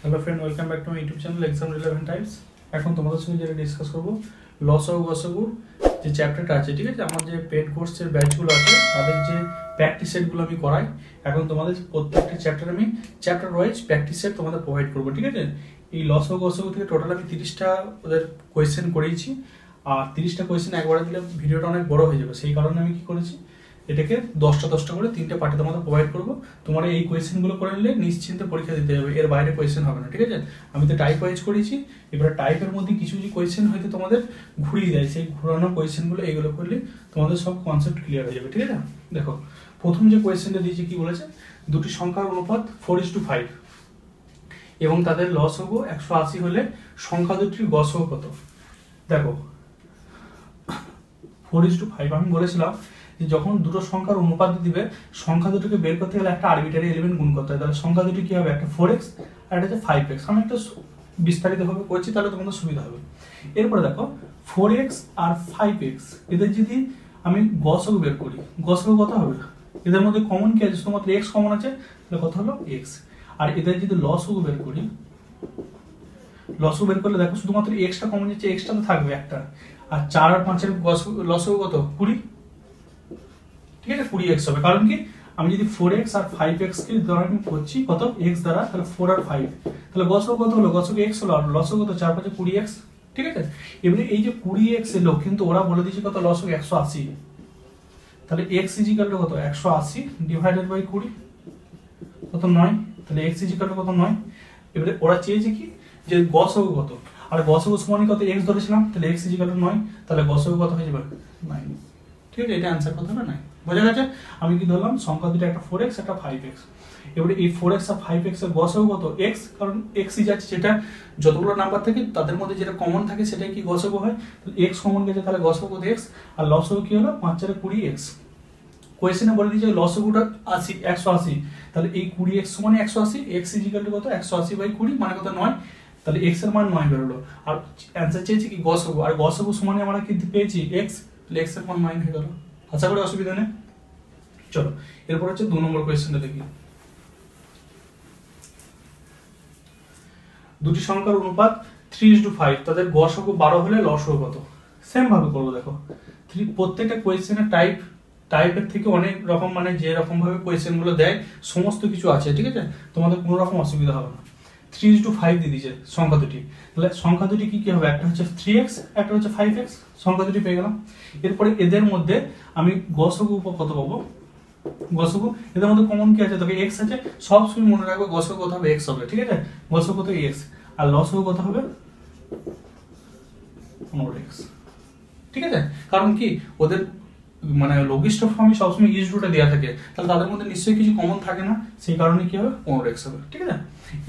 Hello friend, welcome back to my YouTube channel exam relevant types. এখন তোমাদের সঙ্গে যেটা ডিসকাস করবো লসাগু গসাগুর যে চ্যাপ্টারটা আছে, ঠিক আছে। আমার যে পেড কোর্সের ব্যাচগুলো আছে তাদের যে প্র্যাকটিস সেটগুলো আমি করাই, এখন তোমাদের প্রত্যেকটা চ্যাপ্টার আমি চ্যাপ্টার ওয়াইজ প্র্যাকটিস সেট তোমাদের প্রোভাইড করবো, ঠিক আছে। এই লসাগু গসাগু থেকে টোটাল আমি 30টা ওদের কোয়েশ্চেন করিয়েছি, আর 30টা কোয়েশ্চেন একবারে দিলে ভিডিওটা অনেক বড় হয়ে যাবে। সেই কারণে আমি কি করেছি, এটাকে 10টা করে 3টে পার্টে তোমাদের প্রোভাইড করবো। তোমরা এই কোয়েশ্চেনগুলো করে নিলে নিশ্চিন্তে পরীক্ষা দিতে যাবে, এর বাইরে কোয়েশ্চেন হবে না, ঠিক আছে। আমি তো টাইপ ওয়াইজ করেছি, এবারে টাইপের মধ্যে কিছু কিছু কোয়েশ্চেন হয়তো তোমাদের ঘুরিয়ে দেয়, সেই ঘুরানো কোয়েশ্চেনগুলো এইগুলো করলে তোমাদের সব কনসেপ্ট ক্লিয়ার হয়ে যাবে, ঠিক আছে। দেখো প্রথম যে কোয়েশ্চেনটা দিয়েছি কি বলেছে, দুটি সংখ্যার অনুপাত 4:5 এবং তাদের লসাগু 180 হলে সংখ্যা দুটির গসাগু কত। দেখো 4:5 আমি বলেছিলাম যে যখন দুটো সংখ্যার অনুপাত দিবে, সংখ্যা দুটোকে বের করতে গেলে একটা আরবিটারি এলিমেন্ট গুণ করতে হয়। তাহলে সংখ্যা দুটি কি হবে, একটা 4x আর একটা হচ্ছে 5x। আমি একটা বিস্তারিতভাবে করছি, তাহলে তোমাদের সুবিধা হবে। এরপরে দেখো 4x আর 5x এদের যদি আমি গসাগু বের করি, গসাগু কত হবে? এদের মধ্যে কমন কি আছে? শুধুমাত্র x কমন আছে, তাহলে কত হলো x। আর এদের যদি লসাগু বের করি, লসাগু বের করলে দেখো শুধুমাত্র xটা কমন যাচ্ছে, xটা তো থাকবে একটা, আর 4 আর 5 এর লসাগু কত? 20, ঠিক আছে। 20x হবে। কারণ কি, আমি যদি 4x আর 5x কে দ্বারা আমি করছি কত x দ্বারা, তাহলে 4 আর 5, তাহলে গসাগু কত হলো? গসাগু x হলো, আর লসাগু কত? 4 5 20x, ঠিক আছে। এবারে এই যে 20x এলো, কিন্তু ওরা বলে দিয়েছে কত? লসাগু 180। তাহলে x ইজিক্যাল টু কত? 180 ডিভাইডেড বাই 20 কত? 9। তাহলে x ইজিক্যাল টু কত? 9। এবারে ওরা চেয়েছে কি যে গসাগু কত, আর গসাগু সমান কত? x ধরেছিলাম, তাহলে x ইজিক্যাল টু 9, তাহলে গসাগু কত হয়ে যাবে? 9, ঠিক আছে। এটা অ্যানসার কত হবে? 9। বোঝা গেছে? আমি কি ধরলাম, সংখ্যা দুটো একটা 4x একটা 5x। এবারে এই 4x আর 5x এর গসাগু কত? x, কারণ x ই যাচ্ছে, যেটা যতগুলো নাম্বার থাকে তাদের মধ্যে যেটা কমন থাকে সেটাই কি গসাগু হয়। তাহলে x কমন গেছে, তাহলে গসাগু কত? x। আর লসাগু কি হলো? 5 4 20x। কোয়েশ্চেনে বলে দিয়েছে লসাগুটা 180, তাহলে এই 20x সমান 180, x ইজিক্যাল টু কত? 180 বাই 20 মানে কত? 9। তাহলে x এর মান 9 বেরোলো। আর অ্যানসার চেয়েছে কি গসাগু, আর গসাগু সমানে আমরা কি পেয়েছি? x, তাহলে x এর মান 9 হয়ে গেল। আশা করি অসুবিধা নেই। চলো এরপর হচ্ছে 2 নম্বর কোয়েশ্চেনটা দেখি। দুটি সংখ্যার অনুপাত 3:5, তাদের গসাগু 12 হলে লসাগু কত। সেম ভাবে করবো। দেখো প্রত্যেকটা কোয়েশ্চেনের টাইপের থেকে অনেক রকম, মানে যে রকম ভাবে কোয়েশ্চেন গুলো দেয় সমস্ত কিছু আছে, ঠিক আছে। তোমাদের কোনো রকম অসুবিধা হবে না। 3:5 দিয়ে দিয়েছে সংখ্যা দুটি, তাহলে সংখ্যা দুটি কি কি হবে? একটা হচ্ছে 3x, একটা হচ্ছে 5x। সংখ্যা দুটি পেয়ে গেলাম। এরপরে এদের মধ্যে আমি গসাগু কত পাবো? গসাগু এদের মধ্যে কমন কি আছে? তবে x আছে, সব সময় মনে রাখবে গসাগু কত হবে? x হবে, ঠিক আছে। গসাগু কত? x। আর লসাগু কত হবে? 15x, ঠিক আছে। কারণ কি, ওদের মানে লঘিষ্ঠ ফর্মে সবসময় ইজ রুটে দেওয়া থাকে, তাহলে তাদের মধ্যে নিশ্চয়ই কিছু কমন থাকে না, সেই কারণে কি হবে? 15x হবে, ঠিক আছে।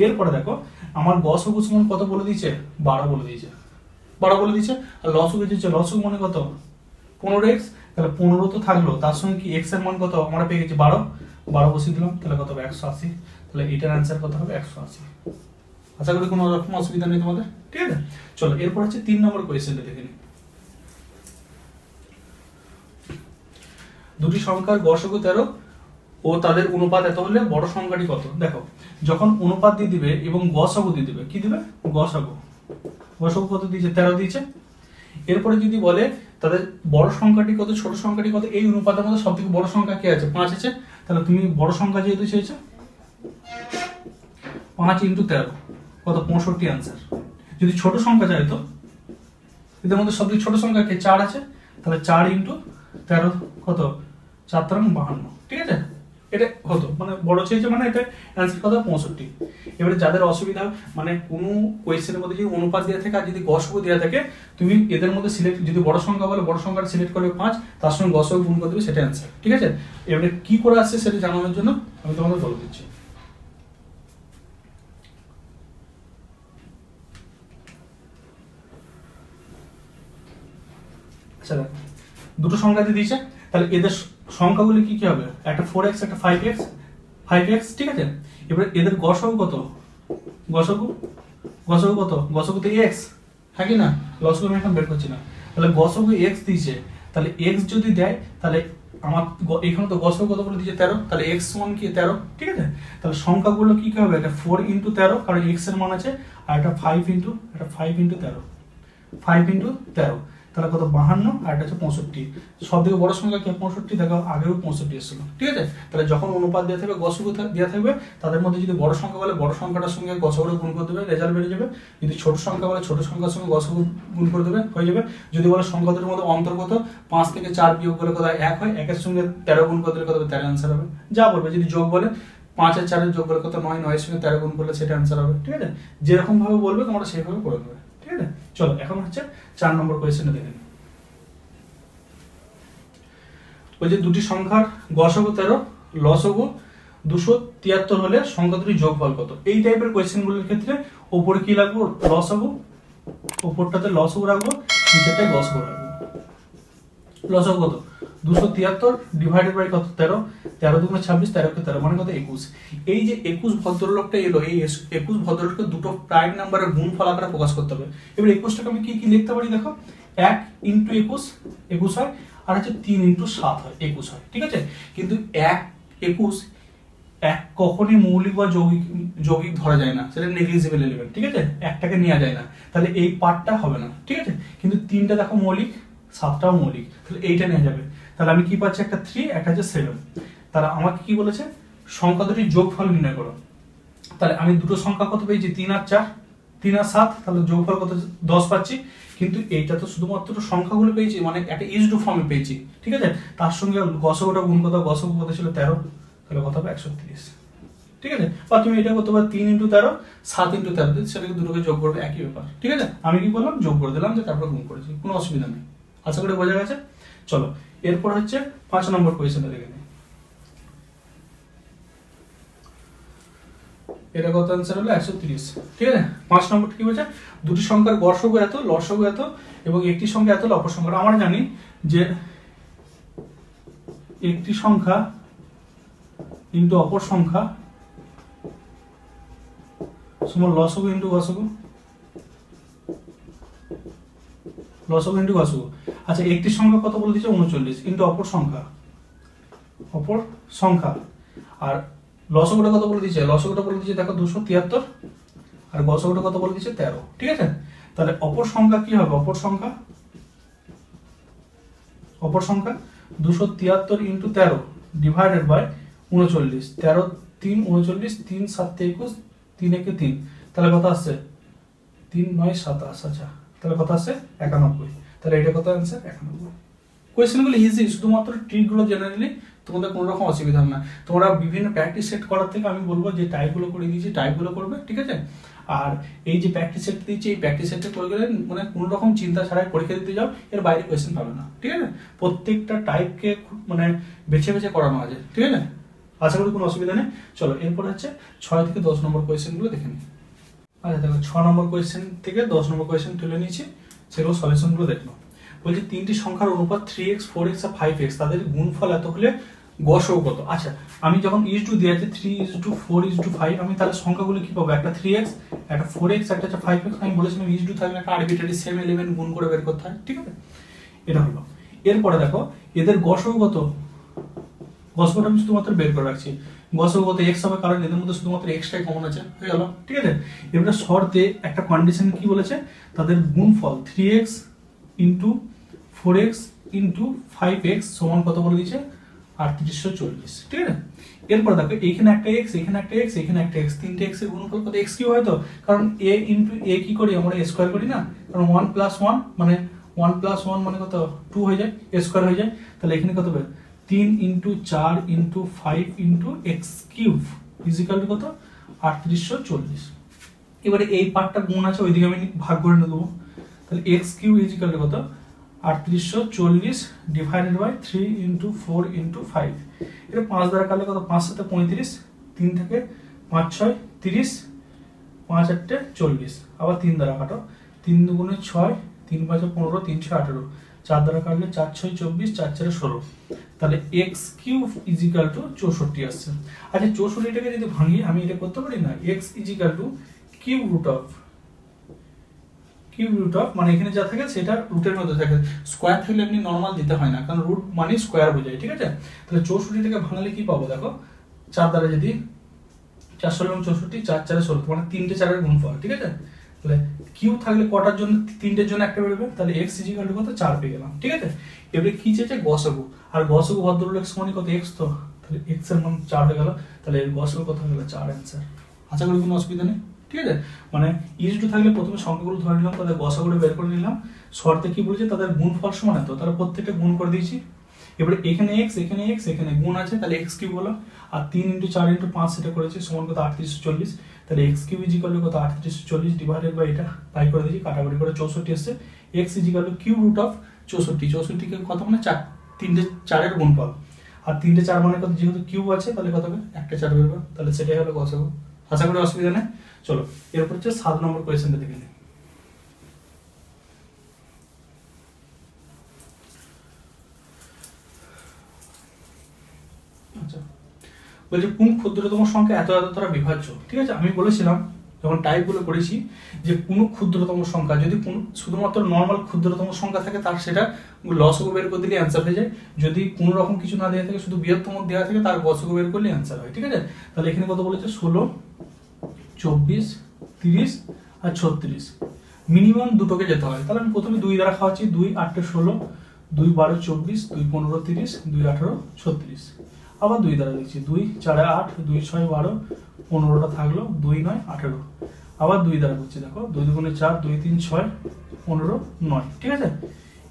এরপরে দেখো আমার গসাগু সমান কত বলে দিয়েছে? 12 বলে দিয়েছে, 12 বলে দিয়েছে। আর লসাগু দিয়েছে, লসাগু মানে কত? 15x। তাহলে 15 তো থাকলো, তার সঙ্গে কি x এর মান কত আমরা পেয়ে গেছি? 12 বসিয়ে দিলাম, তাহলে কত হবে? 180। তাহলে এটার অ্যান্সার কত হবে? 180। আশা করি কোনো রকম অসুবিধা নেই তোমাদের, ঠিক আছে। চলো এরপর হচ্ছে 3 নম্বর কোয়েশ্চেনটা দেখে নিই। দুটি সংখ্যার গসাগু 13 ও তাদের অনুপাত এত হলে বড় সংখ্যাটি কত। দেখো যখন অনুপাত দিয়ে দিবে এবং গসাগু দিয়ে দিবে, কি দিবে? গসাগু কত দিয়েছে? 13 দিয়েছে। এরপরে যদি বলে তাদের বড় সংখ্যাটি কত, ছোট সংখ্যাটি কত, এই অনুপাতের মধ্যে সব থেকে বড় সংখ্যা কি আছে? 5 আছে। তাহলে তুমি বড় সংখ্যা যেহেতু চেয়েছো, 5 × 13 কত? 65 অ্যান্সার। যদি ছোট সংখ্যা চাই, তো এদের মধ্যে সবথেকে ছোট সংখ্যা কে? 4 আছে। তাহলে 4 × 13 কত? 4 × 52, ঠিক আছে। এটা হতো, মানে বড় চেয়েছে মানে এটা অ্যান্সার কত? 65। এবারে যাদের অসুবিধা, মানে কোনো কোয়েশ্চেনের মধ্যে যদি অনুপাত দেওয়া থাকে আর যদি গসাগু দেওয়া থাকে, তুমি এদের মধ্যে সিলেক্ট, যদি বড় সংখ্যা বলে বড় সংখ্যাটা সিলেক্ট করবে 5, তার সঙ্গে গসাগু গুণ করে দেবে, সেটা অ্যান্সার, ঠিক আছে। এবারে কি করে আসছে সেটা জানানোর জন্য আমি তোমাদের বলে দিচ্ছি। আচ্ছা দেখো দুটো সংখ্যা দিয়ে দিয়েছে, তাহলে এদের সংখ্যাগুলি কি কি হবে? একটা 4x একটা 5x, ঠিক আছে। এবারে এদের গসাগু কত? গসাগু কত? গসাগু তো x, হ্যাঁ কি না? লসাগু আমি এখন বের করছি না। তাহলে গসাগু x দিয়েছে, তাহলে x যদি দেয় তাহলে আমার এখানে তো গসক কত বলে দিয়েছে 13, তাহলে x সমান কি 13, ঠিক আছে। তাহলে সংখ্যাগুলো কি হবে, এটা 4 × 13 কারণ x এর মান আছে, আর এটা 5 × 13, 5 × 13, তাহলে কত 52, আর এটা হচ্ছে 65। সব থেকে বড় সংখ্যা কি 65, দেখো আগেও 65 এসেছিল, ঠিক আছে। তাহলে যখন অনুপাত দেওয়া থাকবে, গসক দেওয়া থাকবে, তাদের মধ্যে যদি বড় সংখ্যা বলে বড় সংখ্যাটার সঙ্গে গসকটা গুণ করে দেবে, রেজাল্ট বেরিয়ে যাবে। যদি ছোট সংখ্যা বলে ছোট সংখ্যার সঙ্গে গসক গুণ করে দেবে, হয়ে যাবে। যদি বলে সংখ্যা দুটোর মধ্যে অন্তর্গত 5 থেকে 4 বিয়োগ করলে কত 1 হয়, 1 এর সঙ্গে 13 গুণ করে দিলে কত হবে, 13 অ্যান্সার হবে। যা বলবে, যদি যোগ বলে 5 আর 4 এর যোগ করলে কত 9, 9 এর সঙ্গে 13 গুণ করলে সেটা অ্যান্সার হবে, ঠিক আছে। যেরকম ভাবে বলবে তোমরা সেইভাবে করে দেবে, ঠিক আছে। চলো এখন হচ্ছে 4 নম্বর কোয়েশ্চেনটা দেখে নিই। ওই যে দুটি সংখ্যার গসক 13, লসক 273 হলে সংখ্যা দুটির যোগফল কত। এই টাইপের কোয়েশ্চেনগুলোর ক্ষেত্রে উপরে কি রাখবো, লসক, উপরটাতে লসক রাখবো, নিচেরটায় গসক রাখবো। লসক কত, 273 ডিভাইডেড বাই কত 13, 13 × 2 = 26, 13 × 13 মানে কত 21। এই যে 21 ভদ্রলোকটা এলো, এই 21 ভদ্রলোককে দুটো প্রাইম নাম্বারের গুণফল আকারে প্রকাশ করতে হবে। এবার 21টাকে আমি কি লিখতে পারি, দেখো 1 × 21 21 হয়, আর হচ্ছে 3 × 7 হয় 21 হয়, ঠিক আছে। কিন্তু 1 21 এক কখনই মৌলিক বা যৌগিক ধরা যায় না, সেটা নেগলিজিবল এলিমেন্ট, ঠিক আছে, একটাকে নেওয়া যায় না, তাহলে এই পার্টটা হবে না, ঠিক আছে। কিন্তু 3টা দেখো মৌলিক, 7টাও মৌলিক, তাহলে এইটা নেওয়া যাবে। তাহলে আমি কি পাচ্ছি, একটা 3, একটা হচ্ছে 7। তাহলে আমাকে কি বলেছে, সংখ্যা দুটির যোগফল নির্ণয় করো। তাহলে আমি দুটো সংখ্যা কত পেয়েছি, 3 আর 4, 3 আর 7, তাহলে যোগফল কত 10 পাচ্ছি। কিন্তু এইটা তো শুধুমাত্র সংখ্যাগুলো পেয়েছি, মানে একটা ইজ টু ফর্মে পেয়েছি, ঠিক আছে। তার সঙ্গে গসকটা গুণ কত, গসক কত ছিল 13, তাহলে কত হবে 130, ঠিক আছে। বা তুমি এটা করতে পারো 3 × 13, 7 × 13, সেটাকে দুটোকে যোগ করবে, একই ব্যাপার, ঠিক আছে। আমি কি করলাম, যোগ করে দিলাম, যে তারপর গুণ করেছি, কোনো অসুবিধা নেই। আশা করি বোঝা গেছে। চলো এরপর হচ্ছে 5 নম্বর কোয়েশ্চেনটা দেখে নিই। এটা কত অ্যান্সার হলো 130, ঠিক আছে। 5 নম্বর কি বলছে, দুটি সংখ্যার গসক এত, লসক এত, এবং একটি সংখ্যা এত, অপর সংখ্যা। আমরা জানি যে একটি সংখ্যা ইনটু অপর সংখ্যা সমান লসক ইনটু গসক, লসক ইনটু গসক। আচ্ছা, একটি সংখ্যা কত বলে দিয়েছে 39 ইনটু অপর সংখ্যা, আর লসকটা কত বলে দিয়েছে, লসকটা বলে দিয়েছে দেখো 273, আর গসকটা কত বলে দিয়েছে 13, ঠিক আছে। তাহলে অপর সংখ্যা কি হবে, অপর সংখ্যা 273 × 13 ডিভাইডেড বাই 39, 13 3 39, 3 7 21, 3 1 3, তাহলে কত আসছে 3 9 27, আচ্ছা তাহলে কত আসছে 91। তাহলে এটা কত অ্যান্সার 91। কোয়েশ্চেনগুলো ইজি, শুধুমাত্র ট্রিকগুলো জেনারেলি তোমাদের কোনো রকম অসুবিধা হবে না। তোমরা বিভিন্ন প্র্যাকটিস সেট করার থেকে আমি বলবো যে টাইপগুলো করে দিয়েছি, টাইপগুলো করবে, ঠিক আছে। আর এই যে প্র্যাকটিস সেট দিয়েছি, এই প্র্যাকটিস সেটটা করে গেলে মানে কোনো রকম চিন্তা ছাড়াই পরীক্ষা দিতে যাও, এর বাইরে কোয়েশ্চেন পাবে না, ঠিক আছে। প্রত্যেকটা টাইপকে মানে বেছে বেছে করানো আছে, ঠিক আছে। আশা করি কোনো অসুবিধা নেই। চলো এরপর হচ্ছে 6 থেকে 10 নম্বর কোয়েশ্চেনগুলো দেখে নিই। আচ্ছা দেখো, 6 নম্বর কোয়েশ্চেন থেকে 10 নম্বর কোয়েশ্চেন তুলে নিয়েছি, সেগুলো সলিউশনগুলো দেখো। বলছি তিনটি সংখ্যার অনুপাত 3x 4x আর 5x, তাদের গুণফল এত হলে গসক কত। আচ্ছা, আমি যখন ইজ টু দিয়ে আছে 3:4:5, আমি তাহলে সংখ্যাগুলো কি পাবো, একটা 3x, একটা 4x, একটা 5x। আমি বলেছিলাম ইজ টু থাকলে একটা আরবিট্রারি সেম এলিমেন্ট গুণ করে বের করতে হয়, ঠিক আছে। এটা হলো। এরপরে দেখো এদের গসক কত, গসকটা আমি শুধুমাত্র বের করে রাখছি। গসক কত x হবে, কারণ এদের মধ্যে শুধুমাত্র x-টাই কমন আছে, হয়ে গেল, ঠিক আছে। এবারে শর্তে একটা কন্ডিশন কি বলেছে, তাদের গুণফল 3x × 4x × 5x সমান কত বলে দিয়েছে 3840, ঠিক আছে। এরপর দেখো এইখানে একটা x, এখানে একটা x, এখানে একটা x, তিনটে x এর গুণফল কত x কিউ হয় তো, কারণ a × a কি করি আমরা a স্কয়ার করি না, কারণ 1 + 1 মানে 1 + 1 মানে কত 2 হয়ে যায়, a স্কয়ার হয়ে যায়। তাহলে এখানে কত হবে 3 × 4 × 5 × x³ = কত 3840। এবারে এই পার্টটা গুণ আছে, ওইদিকে আমি ভাগ করে নেব। তাহলে x³ = কত 3840 ডিভাইডেড বাই 3 × 4 × 5। এটা 5 দ্বারা কাটলে কত, 5 × 7 = 35, 3 থেকে 5 × 6 = 30, 5 × 8 = 40, আবার 3 দ্বারা কাটো, 3 × 2 = 6, 3 × 5 = 15, 3 × 6 = 18, 4 দ্বারা কাটলে 4 × 6 = 24, 4 × 4 = 16। তাহলে x³ = 64 আসছে। আচ্ছা 64টাকে যদি ভাঙি আমি এটা করতে পারি না, x = cube root of cube root of, মানে এখানে যা থাকে সেটা রুটের মধ্যে থাকে, স্কোয়ার থাকলে এমনি নর্মাল দিতে হয় না, কারণ রুট মানে স্কোয়ার বোঝায়, ঠিক আছে। তাহলে 64 থেকে ভাঙলে কি পাবো দেখো, 4 দ্বারা যদি 4 ষোলো 64, 4 4 16, মানে 3টে 4-এর গুণফল, ঠিক আছে। তাহলে কিউব থাকলে কটার জন্য, 3টের জন্য একটা বেরোবে, তাহলে x ইকুয়াল টু কত 4 পেয়ে গেলাম, ঠিক আছে। এবারে কি চেয়েছে গসাগু, আর গসাগু ভদ্রলোক সমান কত x, তো তাহলে x এর মান 4 হয়ে গেল, তাহলে এর গসাগু কত হয়ে গেল 4 অ্যানসার। আশা করি কোনো অসুবিধা নেই, ঠিক আছে। মানে ইজ টু থাকলে প্রথমে সংখ্যাগুলো ধরে নিলাম, তাদের গসাগুলো বের করে নিলাম, শর্তে কি বলেছে তাদের গুণফল সমান এত, তাহলে প্রত্যেকটা গুণ করে দিয়েছি। এবারে এখানে x এখানে x এখানে গুণ আছে, তাহলে x কিউব হলো, আর 3 × 4 × 5 সেটা করেছে সমান কত 3840, তাহলে x কিউব ইকুয়াল টু কত 3840 ডিভাইডেড বাই এটা তাই করে দিয়েছি, কাটাকুটি করে 64 এসেছে। x equal to cube root of 64, 64 কে কত মানে 4, 3টে 4-এর গুণফল, আর 3টে 4 মানে কত, যেহেতু কিউব আছে তাহলে কত হবে একটা 4 বেরোবে, তাহলে সেটাই হলো গসাগু। আশা করি অসুবিধা নেই। চলো এরপর হচ্ছে 7 নম্বর কোয়েশ্চেনটা দেখে নিই। আচ্ছা, বলছে কোন ক্ষুদ্রতম সংখ্যা এত এত দ্বারা বিভাজ্য, ঠিক আছে। আমি বলেছিলাম যখন টাইপগুলো করেছি যে কোন ক্ষুদ্রতম সংখ্যা, যদি শুধুমাত্র নর্মাল ক্ষুদ্রতম সংখ্যা থাকে তার সেটা লসগু বের করে দিলে অ্যান্সার হয়ে যায়, যদি কোনো রকম কিছু না দেওয়া থাকে শুধু বৃহত্তম দেওয়া থাকে তার গসাগু বের করলে অ্যান্সার হয়, ঠিক আছে। তাহলে এখানে কত বলেছে 16, 24, 30 আর 36, মিনিমাম দুটোকে যেতে হয়, তাহলে আমি প্রথমে 2 দ্বারা খাওয়াচ্ছি, 2 8 16, 2 12 24, 2 15 30, 2 18 36, আবার 2 দ্বারা দেখছি, 2 4 8, 2 6 12, 15টা থাকলো, 2 9 18, আবার 2 দ্বারা করছি, দেখো 2 2 4, 2 3 6, 15 9, ঠিক আছে।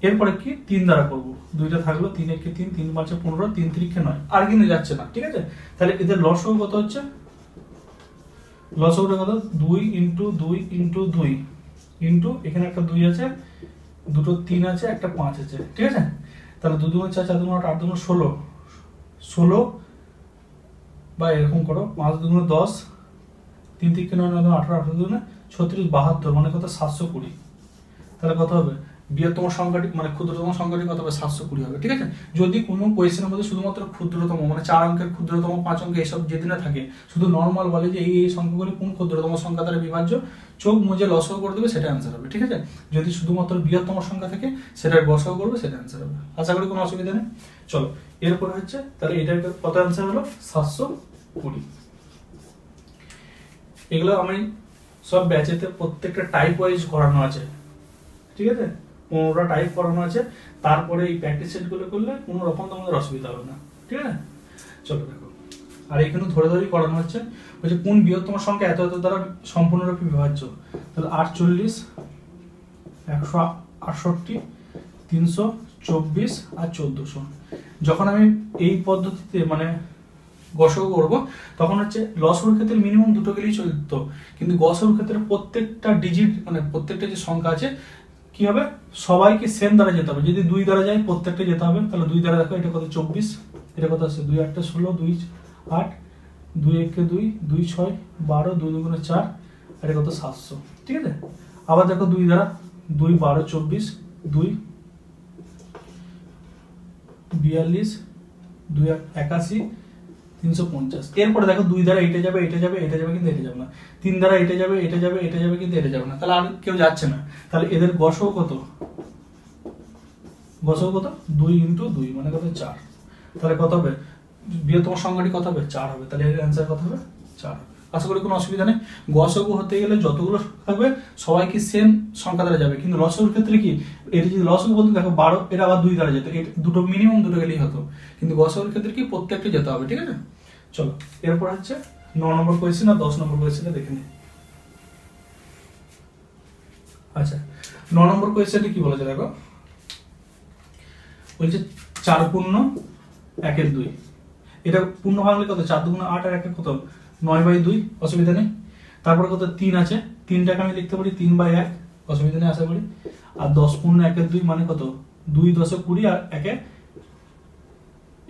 এরপরে কি 3 দ্বারা করব, 2টা থাকলো, 3 1 3, 3 5 15, 3 3 9, আর কিন্তু যাচ্ছে না, ঠিক আছে। তাহলে এদের লসগু কত হচ্ছে, লসগুটা কত 2 × 2 × 2 ইন্টু এখানে একটা 2 আছে, দুটো 3 আছে, একটা 5 আছে, ঠিক আছে। তাহলে 2 2 4 4 2 8 8 2 16, 16 বা এরকম করো, 5 2 10, 3 3 9 9 18 18 2 36 72, মানে কত 720, তাহলে কত হবে বৃহত্তম সংখ্যাটি মানে ক্ষুদ্রতম সংখ্যাটি কত হবে 720 হবে, ঠিক আছে। যদি কোনো কোয়েশ্চেনের মধ্যে শুধুমাত্র ক্ষুদ্রতম মানে 4 অঙ্কের ক্ষুদ্রতম 5 অঙ্কের এসব যদি না থাকে, শুধু নর্মাল বলে যে এই সংখ্যাগুলি কোন ক্ষুদ্রতম সংখ্যা দ্বারা বিভাজ্য, চোখ মুজে লসগু করে দেবে, সেটা অ্যান্সার হবে, ঠিক আছে। যদি শুধুমাত্র বৃহত্তম সংখ্যা থাকে সেটার গসাগু করবে, সেটা অ্যান্সার হবে। আশা করি কোনো অসুবিধা নেই। চলো এরপর হচ্ছে, তাহলে এটার কত অ্যান্সার হলো 720। এগুলো আমি সব ব্যাচেতে প্রত্যেকটা টাইপ ওয়াইজ করানো আছে, ঠিক আছে, 15টা টাইপ করানো আছে, তারপরে এই প্র্যাকটিস সেটগুলো করলে কোনো রকম তোমাদের অসুবিধা হবে না, ঠিক আছে। চলো দেখো, আর এখানে ধরে ধরেই করানো হচ্ছে, বলছে কোন বৃহত্তম সংখ্যা এত এত দ্বারা সম্পূর্ণরূপে বিভাজ্য, তাহলে 48, 168, 324 আর 1400। যখন আমি এই পদ্ধতিতে মানে গসাগু করবো তখন হচ্ছে লসগুর ক্ষেত্রে মিনিমাম দুটো গেলেই চলতো, কিন্তু গসাগুর ক্ষেত্রে প্রত্যেকটা ডিজিট মানে প্রত্যেকটা যে সংখ্যা আছে কি হবে, সবাইকে সেম দ্বারা যেতে হবে, যদি 2 দ্বারা যায় প্রত্যেকটা যেতে হবে, তাহলে 2 দ্বারা দেখো এটা কত 24, এটা কত আছে 2 8 16, 2 8, 2 1 2, 2 6 12, 2 2 4, আর এটা কত 700, ঠিক আছে। আবার দেখো 2 দ্বারা 2 12 24, 2 42, 2 81, 350। এরপরে দেখো 2 দ্বারা এটা যাবে এটা যাবে এটা যাবে, কিন্তু এটা যাবে না, 3 দ্বারা এটা যাবে এটা যাবে এটা যাবে, কিন্তু এটা যাবে না, তাহলে আর কেউ যাচ্ছে না, তাহলে এদের গসাগু কত, গসাগু কত 2 × 2 মানে কত 4, তাহলে কত হবে বৃহত্তম সংখ্যাটি কত হবে 4 হবে, তাহলে এর অ্যান্সার কত হবে 4 হবে। আশা করি কোনো অসুবিধা নেই। গসাগু হতে গেলে যতগুলো থাকবে সবাইকে সেম সংখ্যা দ্বারা যাবে, কিন্তু লসাগুর ক্ষেত্রে কি, এটা যদি লসাগু বলতে দেখো 12, এটা আবার 2 দ্বারা যেত, এটা দুটো মিনিমাম দুটো গেলেই হতো, কিন্তু গসাগুর ক্ষেত্রে কি প্রত্যেকটা যেতে হবে, ঠিক আছে। চলো এরপর হচ্ছে 9 নম্বর কোয়েশ্চেন আর 10 নম্বর কোয়েশ্চেনটা দেখে নিই। আচ্ছা 9 নম্বর কোয়েশ্চেনটি কি বলেছে দেখো, বলছে 4 পূর্ণ 1 2, এটা পূর্ণ ভাঙলে কত 4 2 8 আর 1 কত 9/2, অসুবিধা নেই। তারপরে কত 3 আছে, 3টাকে আমি লিখতে পারি 3/1, অসুবিধা নেই আশা করি। আর 10 পূর্ণ 1 2 মানে কত 2 10 20 আর 1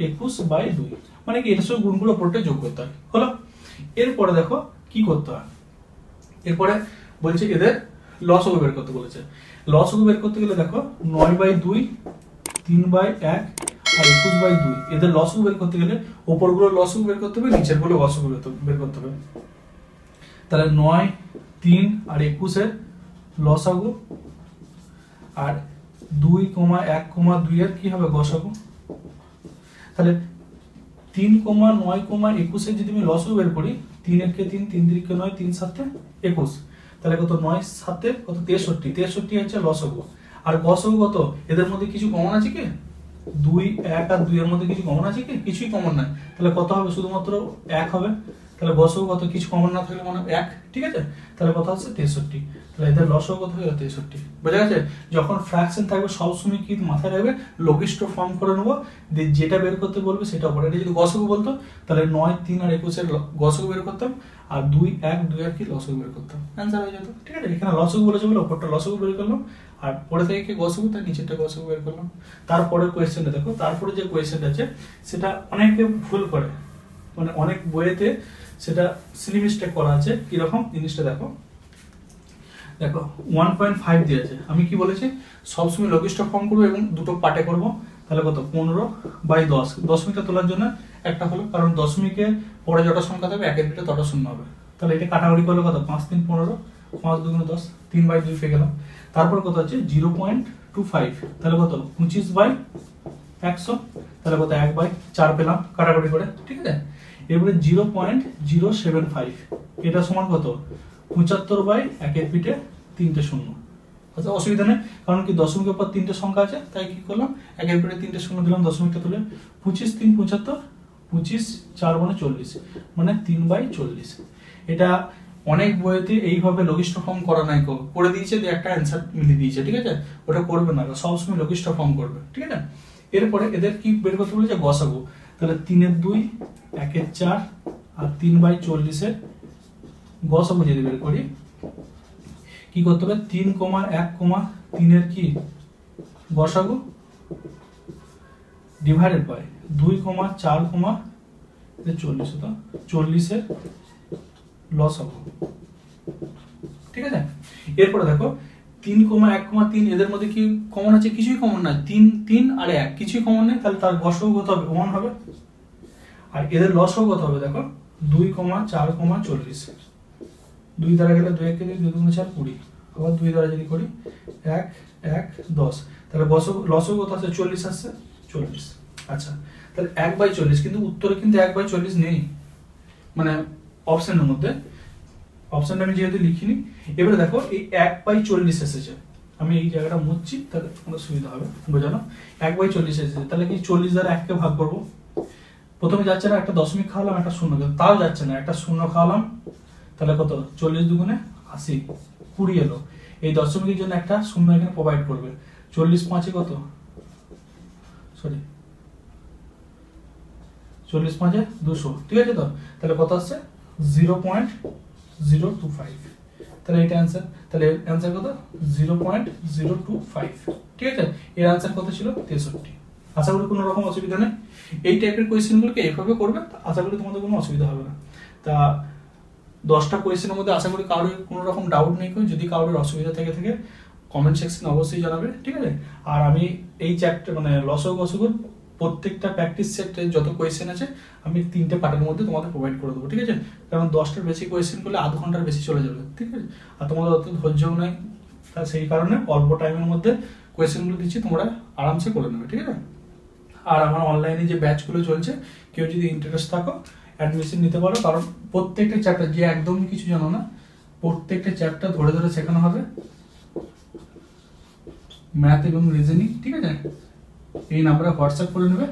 21/2, মানে কি এটার সঙ্গে গুণগুলো পুরোটা যোগ করতে হয়, হলো। এরপরে দেখো কি করতে হয়, এরপরে বলছে এদের লসগু বের করতে বলেছে। লসগু বের করতে গেলে দেখো 9/2, 3/1 আর 21/2, এদের লসগু বের করতে গেলে উপরগুলো লসগু বের করতে হবে, নিচের গুলো গসাগু বের করতে হবে। তাহলে 9 3 আর 21 এর লসাগু, আর 2, 1, 2 এর কি হবে গসাগু। তাহলে 3, 9, 21 এর যদি আমি লসাগু বের করি, 3 এর কে 3, 3 3 কে 9, 3 7 21, তাহলে কত 9 7 কত 63, 63 হচ্ছে লসাগু। আর গসাগু কত, এদের মধ্যে কিছু কমন আছে কি? 2, 1 আর 2 এর মধ্যে কিছু কমন আছে কি? কিছুই কমন নাই, তাহলে কত হবে? শুধুমাত্র 1 হবে। তাহলে গসাগু কত, কিছু কমন না থাকলে মানে 1, ঠিক আছে। তাহলে কত হচ্ছে 63। তাহলে এদের লসাগু কত হয়ে গেল 63। বোঝা গেছে? যখন ফ্র্যাকশন থাকবে সবসময় কি মাথায় রাখবে, লঘিষ্ঠ ফর্ম করে নেবো, যেটা বের করতে বলবে সেটা পড়ে। এটা যদি গসাগু বলতো তাহলে 9, 3 আর 21 এর গসাগু বের করতাম, আর 2, 1, 2 আর কি লসাগু বের করতাম, অ্যান্সার হয়ে যেত। ঠিক আছে, এখানে লসাগু বলেছে বলে উপরটা লসাগু বের করলাম, আর পরে থেকে কি গসাগু, তার নিচেরটা গসাগু বের করলাম। তারপরে কোয়েশ্চেনটা দেখো, তারপরে যে কোয়েশ্চেনটা আছে সেটা অনেকে ভুল করে, মানে অনেক বইয়েতে সেটা সিলি মিস্টেক করা আছে। কিরকম জিনিসটা দেখো, দেখো 1.5 দিয়েছে। আমি কি বলেছি, সবসময় লঘিষ্ঠ ফর্ম করবো এবং দুটো পার্টে করব। তাহলে কত 15/10, দশমিকটা তোলার জন্য একটা হলো, কারণ দশমিকে পরে যত সংখ্যা থাকবে একের ভিতরে তত শূন্য হবে। তাহলে এটা কাটাকুটি করলে কত, 5 3 15, 5 2 10, 3/2 পেয়ে গেলাম। তারপর কত আছে 0.25, তাহলে কত 25/100, তাহলে কত 1/4 পেলাম কাটাকুটি করে, ঠিক আছে। এবারে 0.075, এটা সমান কত 75/1 পিঠে 3টে শূন্য। আচ্ছা, অসুবিধা নেই, কারণ কি দশমিকের পর 3টে সংখ্যা আছে, তাই কি করলাম 1 পিঠে 3টে শূন্য দিলাম, দশমিকটা তুলে 25 3 75, 25 4 মানে 40, মানে 3/40। এটা অনেক বইতে এইভাবে লঘিষ্ঠ ফর্ম করা নাই, করে দিয়েছে, একটা অ্যান্সার মিলিয়ে দিয়েছে, ঠিক আছে। ওটা করবে না, সবসময় লঘিষ্ঠ ফর্ম করবে, ঠিক আছে। এরপরে এদের কি বের করতে বলেছে, গসাগু। তাহলে 3 2, 1 4 আর 3/40 গসাগু যদি বের করি, কি করতে হবে, 3, 1, 3 এর কি গসাগু ডিভাইডেড বাই 2, 4, 40 হতো 40 এর লসাগু, ঠিক আছে। এরপরে দেখো 3, 1, 3 এদের মধ্যে কি কমন আছে, কিছুই কমন নাই, 3 3 আর 1 কিছুই কমন নেই, তাহলে তার গসাগু কত হবে, 1 হবে। আর এদের লসাগু কত হবে দেখো, 2, 4, 40, 2 দ্বারা গেলে 2 কে 2 2 4 20, আবার 2 দ্বারা যদি করি 1 1 10, তাহলে লসাগু কত আছে 40 আসছে, 40। আচ্ছা, তাহলে 1/40, কিন্তু উত্তরে কিন্তু 1/40 নেই, মানে অপশনের মধ্যে, অপশনটা আমি যেহেতু লিখিনি। এবারে দেখো এই 1/40 এসেছে, আমি এই জায়গাটা মুছছি, তাহলে আমাদের সুবিধা হবে বোঝানো। 1/40 এসেছে, তাহলে কি 40 দ্বারা 1 কে ভাগ করবো। প্রথমে যাচ্ছে না, একটা দশমিক খাওয়ালাম, একটা শূন্য, তাও যাচ্ছে না, একটা শূন্য খাওয়ালাম, তাহলে কত 40 2 80, 20 এলো। এই দশমিকের জন্য একটা শূন্য এখানে প্রোভাইড করবে। 40 5 কত, সরি 40 5 200, ঠিক আছে তো। তাহলে কত আসছে 0.025, তাহলে এটা অ্যান্সার। তাহলে অ্যান্সার কত 0.025, ঠিক আছে। এর অ্যান্সার কত ছিল 63। আশা করি কোনো রকম অসুবিধা নেই। এই টাইপের কোয়েশ্চেনগুলোকে এইভাবে করবে, আশা করি তোমাদের কোনো অসুবিধা হবে না। তা 10টা কোয়েশ্চেনের মধ্যে আশা করি কারোর কোনো রকম ডাউট নেই, যদি কারোর অসুবিধা থেকে কমেন্ট সেকশনে অবশ্যই জানাবে, ঠিক আছে। আর আমি এই চ্যাপ্টার মানে লসাগু গসাগুর প্রত্যেকটা প্র্যাকটিস সেটে যত কোয়েশ্চেন আছে আমি 3টে পার্টের মধ্যে তোমাদের প্রোভাইড করে দেবো, ঠিক আছে। কারণ 10টার বেশি কোয়েশ্চেন করলে আধ ঘন্টার বেশি চলে যাবে, ঠিক আছে। আর তোমাদের অত ধৈর্যও নাই, তা সেই কারণে অল্প টাইমের মধ্যে কোয়েশ্চেনগুলো দিচ্ছি, তোমরা আরামসে করে নেবে, ঠিক আছে। আর আমার অনলাইনে যে ব্যাচগুলো চলছে, কেউ যদি ইন্টারেস্ট থাকো অ্যাডমিশন নিতে পারো, কারণ প্রত্যেকটা চ্যাপ্টার, যে একদমই কিছু জানো না, প্রত্যেকটা চ্যাপ্টার ধরে ধরে শেখানো হবে, ম্যাথ এবং রিজনিং, ঠিক আছে। এই নাম্বারে হোয়াটসঅ্যাপ করে নেবে,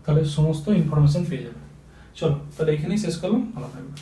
তাহলে সমস্ত ইনফরমেশন পেয়ে যাবে। চলো তাহলে এখানেই শেষ করলাম, ভালো থাকবে।